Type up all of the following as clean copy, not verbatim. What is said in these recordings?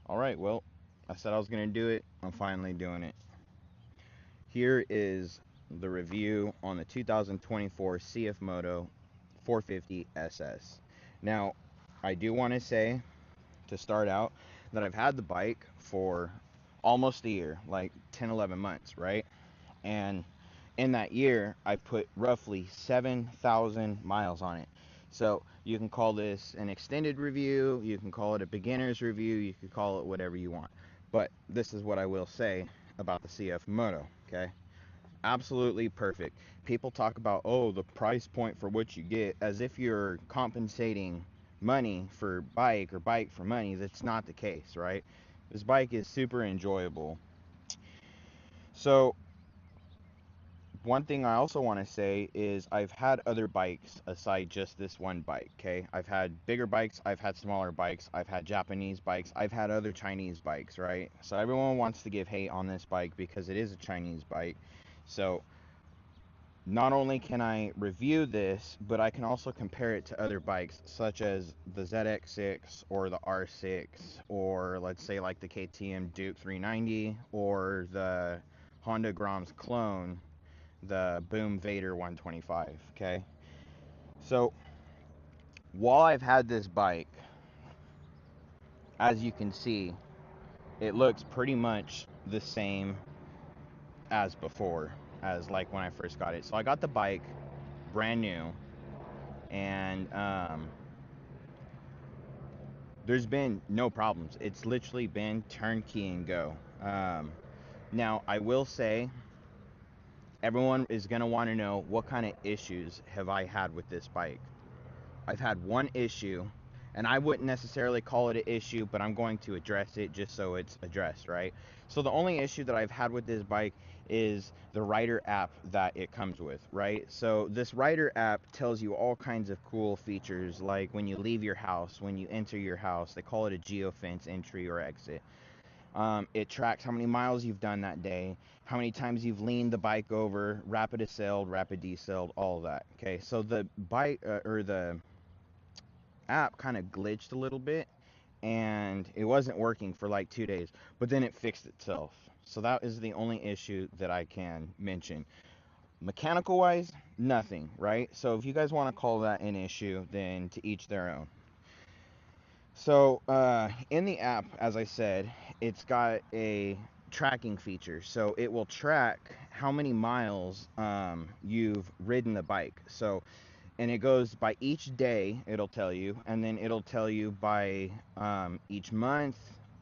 Alright, well, I said I was going to do it. I'm finally doing it. Here is the review on the 2024 CF-Moto 450 SS. Now, I do want to say, to start out, that I've had the bike for almost a year, like 10, 11 months, right? And in that year, I put roughly 7,000 miles on it. So you can call this an extended review, you can call it a beginner's review, you can call it whatever you want. But this is what I will say about the CF Moto, okay? Absolutely perfect. People talk about, oh, the price point for what you get, as if you're compensating money for bike or bike for money. That's not the case, right? This bike is super enjoyable. So one thing I also want to say is I've had other bikes aside just this one bike, okay? I've had bigger bikes, I've had smaller bikes, I've had Japanese bikes, I've had other Chinese bikes, right? So everyone wants to give hate on this bike because it is a Chinese bike. So not only can I review this, but I can also compare it to other bikes such as the ZX6 or the R6 or let's say like the KTM Duke 390 or the Honda Grom's clone, the Boom Vader 125, okay? So, while I've had this bike, as you can see, it looks pretty much the same as before, as like when I first got it. So I got the bike brand new, and there's been no problems. It's literally been turnkey and go. Now, I will say, everyone is going to want to know what kind of issues have I had with this bike. I've had one issue, and I wouldn't necessarily call it an issue, but I'm going to address it just so it's addressed, right? So the only issue that I've had with this bike is the Rider app that it comes with, right? So this Rider app tells you all kinds of cool features, like when you leave your house, when you enter your house, they call it a geofence entry or exit. It tracks how many miles you've done that day, how many times you've leaned the bike over, rapid accelled, rapid decelled, all of that. Okay, so the bike or the app kind of glitched a little bit and it wasn't working for like 2 days, but then it fixed itself. So that is the only issue that I can mention. Mechanical wise, nothing, right? So if you guys want to call that an issue, then to each their own. So in the app, as I said, it's got a tracking feature. So it will track how many miles you've ridden the bike. So and it goes by each day, it'll tell you, and then it'll tell you by each month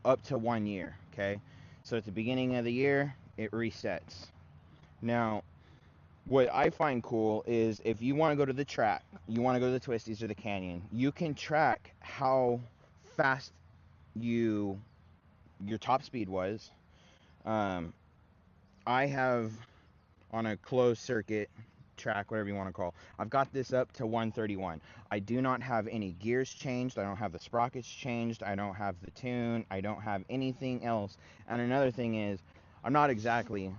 up to 1 year, okay? So at the beginning of the year, it resets. Now, what I find cool is if you want to go to the track, you want to go to the twisties or the canyon, you can track how fast you your top speed was. Um, I have on a closed circuit track, whatever you want to call. I've got this up to 131. I do not have any gears changed. I don't have the sprockets changed. I don't have the tune. I don't have anything else. And another thing is, I'm not exactly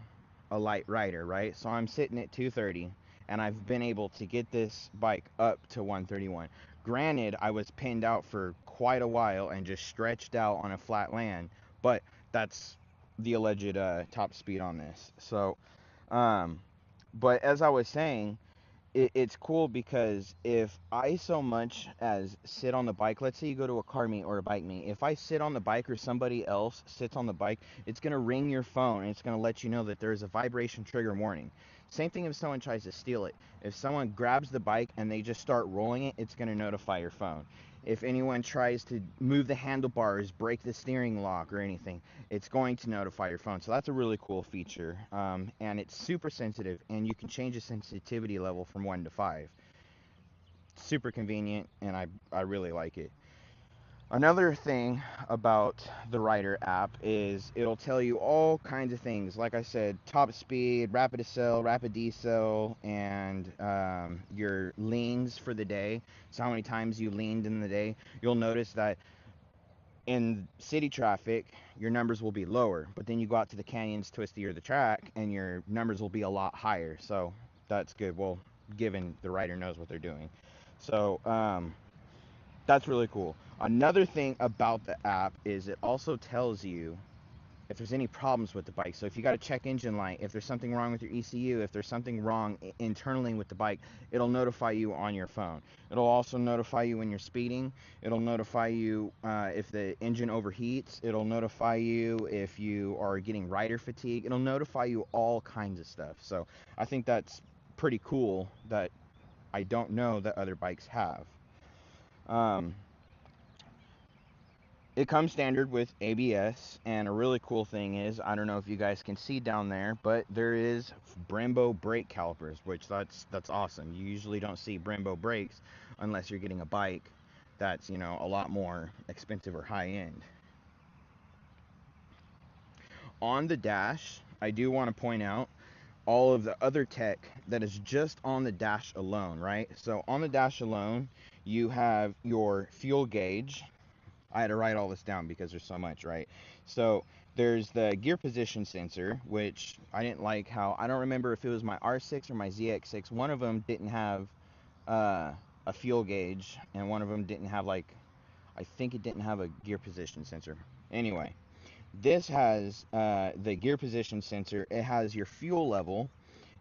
a light rider, right? So I'm sitting at 230, and I've been able to get this bike up to 131. Granted, I was pinned out for quite a while and just stretched out on a flat land, but that's the alleged top speed on this. So, um, but as I was saying, it's cool because if I so much as sit on the bike, let's say you go to a car meet or a bike meet, if I sit on the bike or somebody else sits on the bike, it's going to ring your phone and it's going to let you know that there is a vibration trigger warning. Same thing if someone tries to steal it. If someone grabs the bike and they just start rolling it, it's going to notify your phone. If anyone tries to move the handlebars, break the steering lock or anything, it's going to notify your phone. So that's a really cool feature. And it's super sensitive, and you can change the sensitivity level from 1 to 5. Super convenient, and I really like it. Another thing about the Rider app is it'll tell you all kinds of things. Like I said, top speed, rapid accel, rapid decel, and your leans for the day. So how many times you leaned in the day. You'll notice that in city traffic, your numbers will be lower, but then you go out to the canyons, twisty, or the track, and your numbers will be a lot higher. So that's good. Well, given the rider knows what they're doing. So That's really cool. Another thing about the app is it also tells you if there's any problems with the bike. So if you got to check engine light, if there's something wrong with your ECU, if there's something wrong internally with the bike, it'll notify you on your phone. It'll also notify you when you're speeding. It'll notify you if the engine overheats. It'll notify you if you are getting rider fatigue. It'll notify you all kinds of stuff. So I think that's pretty cool that I don't know that other bikes have. Um, It comes standard with ABS, and a really cool thing is, I don't know if you guys can see down there, but there is Brembo brake calipers, which that's awesome. You usually don't see Brembo brakes unless you're getting a bike that's, you know, a lot more expensive or high end. On the dash, I do want to point out all of the other tech that is just on the dash alone, right? So on the dash alone, you have your fuel gauge. I had to write all this down because there's so much, right? So there's the gear position sensor, which I didn't like how, I don't remember if it was my R6 or my ZX6. One of them didn't have a fuel gauge, and one of them didn't have, like, I think it didn't have a gear position sensor. Anyway, this has the gear position sensor. It has your fuel level.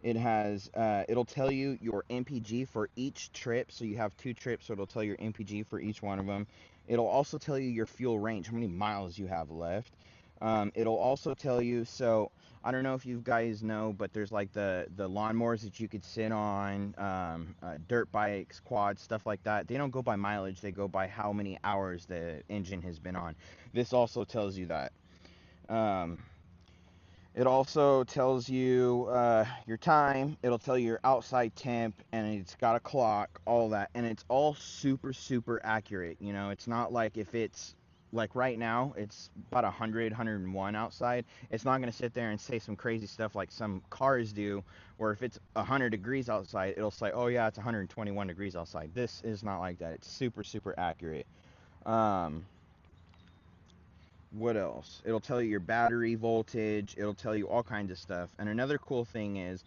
It has, it'll tell you your MPG for each trip. So you have 2 trips, so it'll tell your MPG for each one of them. It'll also tell you your fuel range, how many miles you have left. It'll also tell you, so I don't know if you guys know, but there's like the lawnmowers that you could sit on, dirt bikes, quads, stuff like that. They don't go by mileage, they go by how many hours the engine has been on. This also tells you that. Um, it also tells you your time. It'll tell you your outside temp, and it's got a clock, all that, and it's all super, super accurate. You know, it's not like if it's like right now, it's about 100, 101 outside. It's not going to sit there and say some crazy stuff like some cars do, where if it's 100 degrees outside, it'll say, oh yeah, it's 121 degrees outside. This is not like that. It's super, super accurate. Um, what else? It'll tell you your battery voltage, it'll tell you all kinds of stuff. And another cool thing is,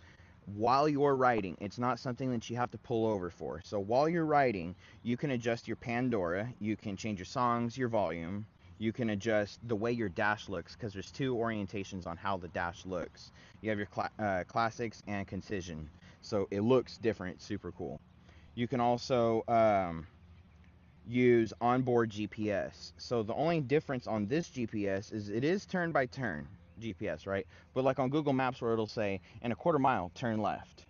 while you're riding, it's not something that you have to pull over for. So while you're riding, you can adjust your Pandora, you can change your songs, your volume, you can adjust the way your dash looks, because there's 2 orientations on how the dash looks. You have your classics and concision, so it looks different, super cool. You can also use onboard GPS. So the only difference on this GPS is it is turn by turn GPS, right? But like on Google Maps where it'll say in a quarter mile turn left.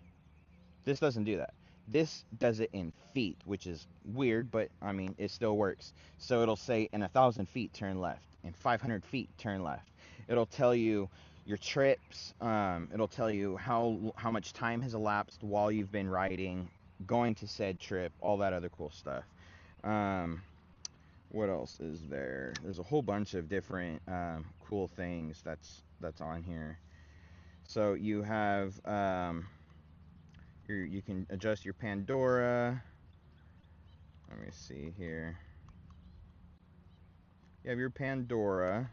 This doesn't do that. This does it in feet, which is weird, but I mean it still works. So it'll say in 1,000 feet turn left, in 500 feet turn left. It'll tell you your trips. It'll tell you how much time has elapsed while you've been riding, going to said trip, all that other cool stuff. Um, what else is there? There's a whole bunch of different cool things that's on here. So you have you can adjust your Pandora. Let me see here. You have your Pandora.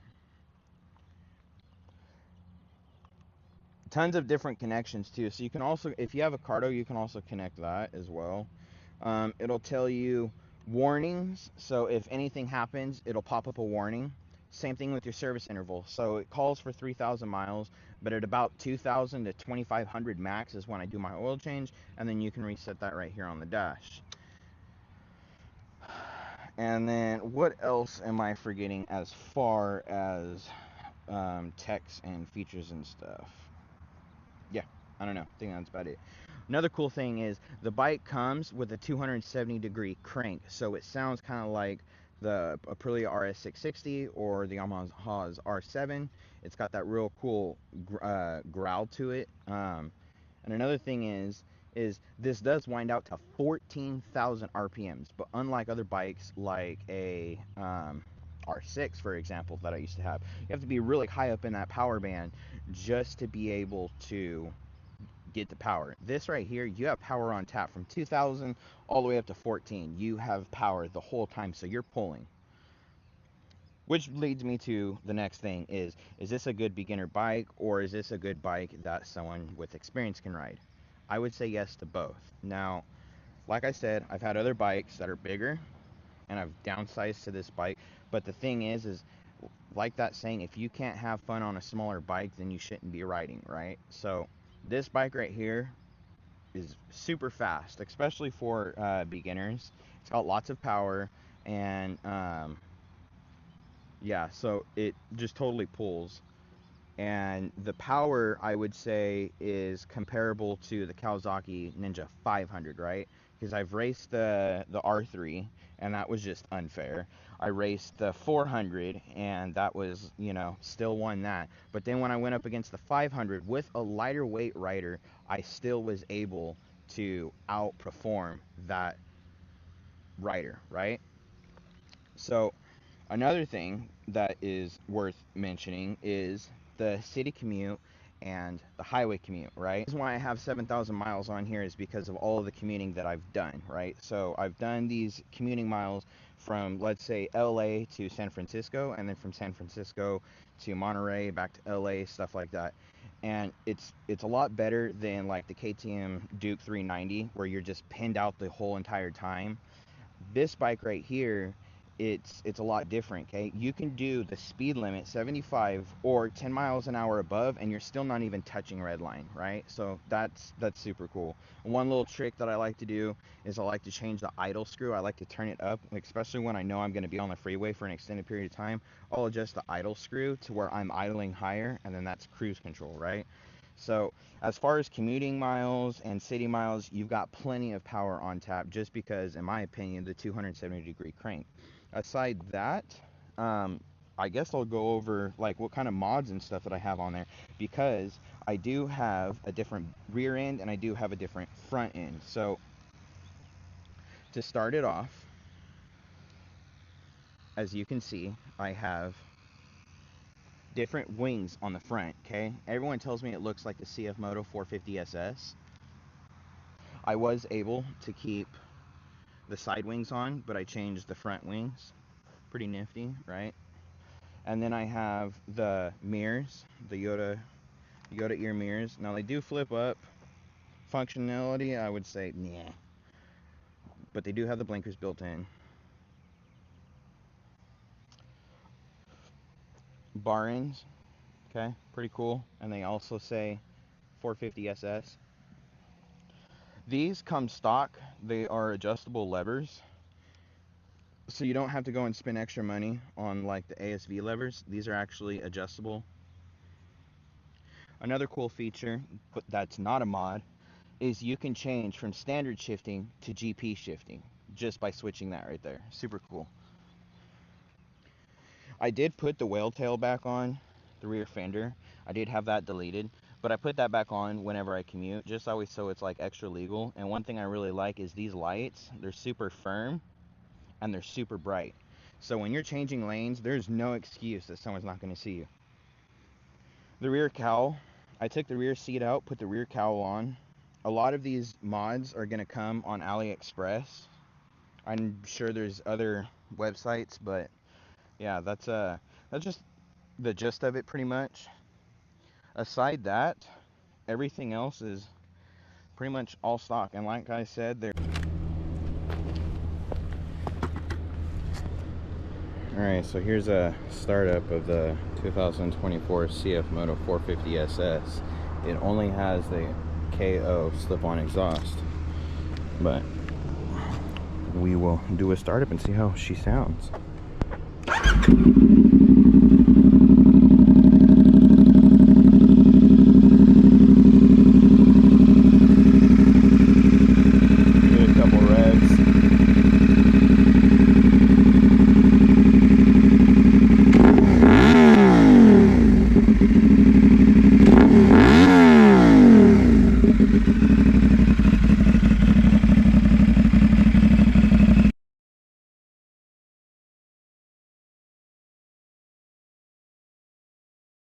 Tons of different connections too. So you can also, if you have a Cardo, you can also connect that as well. It'll tell you warnings. So if anything happens, it'll pop up a warning. Same thing with your service interval. So it calls for 3,000 miles, but at about 2,000 to 2,500 max is when I do my oil change, and then you can reset that right here on the dash. And then what else am I forgetting as far as techs and features and stuff? Yeah, I don't know. I think that's about it. Another cool thing is the bike comes with a 270-degree crank, so it sounds kind of like the Aprilia RS660 or the Yamaha's R7. It's got that real cool growl to it. And another thing is this does wind out to 14,000 RPMs, but unlike other bikes like a R6, for example, that I used to have, you have to be really high up in that power band just to be able to get the power. This right here, you have power on tap from 2,000 all the way up to 14. You have power the whole time, so you're pulling. Which leads me to the next thing is this a good beginner bike, or is this a good bike that someone with experience can ride? I would say yes to both. Now, like I said, I've had other bikes that are bigger, and I've downsized to this bike. But the thing is like that saying, if you can't have fun on a smaller bike, then you shouldn't be riding, right? So this bike right here is super fast, especially for beginners. It's got lots of power, and yeah, so it just totally pulls. And the power, I would say, is comparable to the Kawasaki Ninja 500, right? Because I've raced the R3, and that was just unfair. I raced the 400, and that was, you know, still won that. But then when I went up against the 500 with a lighter weight rider, I still was able to outperform that rider, right? So another thing that is worth mentioning is the city commute and the highway commute, right? The reason why I have 7,000 miles on here is because of all of the commuting that I've done, right? So I've done these commuting miles from, let's say, LA to San Francisco, and then from San Francisco to Monterey, back to LA, stuff like that. And it's a lot better than like the KTM Duke 390, where you're just pinned out the whole entire time. This bike right here, it's a lot different. Okay, you can do the speed limit 75 or 10 miles an hour above, and you're still not even touching red line, right? So that's super cool. One little trick that I like to do is I like to change the idle screw. I like to turn it up, especially when I know I'm going to be on the freeway for an extended period of time. I'll adjust the idle screw to where I'm idling higher, and then that's cruise control, right? So as far as commuting miles and city miles, you've got plenty of power on tap, just because, in my opinion, the 270-degree crank. Aside that, I guess I'll go over like what kind of mods and stuff that I have on there, because I do have a different rear end and I do have a different front end. So to start it off, as you can see, I have different wings on the front. Okay, everyone tells me it looks like the CF-Moto 450 SS. I was able to keep the side wings on, but I changed the front wings. Pretty nifty, right? And then I have the mirrors, the Yoda ear mirrors. Now they do flip up. Functionality, I would say, nah. But they do have the blinkers built in. Bar ends, okay, pretty cool. And they also say 450 SS. These come stock. They are adjustable levers, so you don't have to go and spend extra money on like the ASV levers. These are actually adjustable. Another cool feature, but that's not a mod, is you can change from standard shifting to GP shifting just by switching that right there. Super cool. I did put the whale tail back on the rear fender. I did have that deleted, but I put that back on whenever I commute, just always so it's like extra legal. And one thing I really like is these lights. They're super firm and they're super bright. So when you're changing lanes, there's no excuse that someone's not going to see you. The rear cowl, I took the rear seat out, put the rear cowl on. A lot of these mods are going to come on AliExpress. I'm sure there's other websites, but yeah, that's just the gist of it pretty much. Aside that, everything else is pretty much all stock, and like I said, they're alright. So here's a startup of the 2024 CF-Moto 450 SS. It only has the KO slip-on exhaust, but we will do a startup and see how she sounds.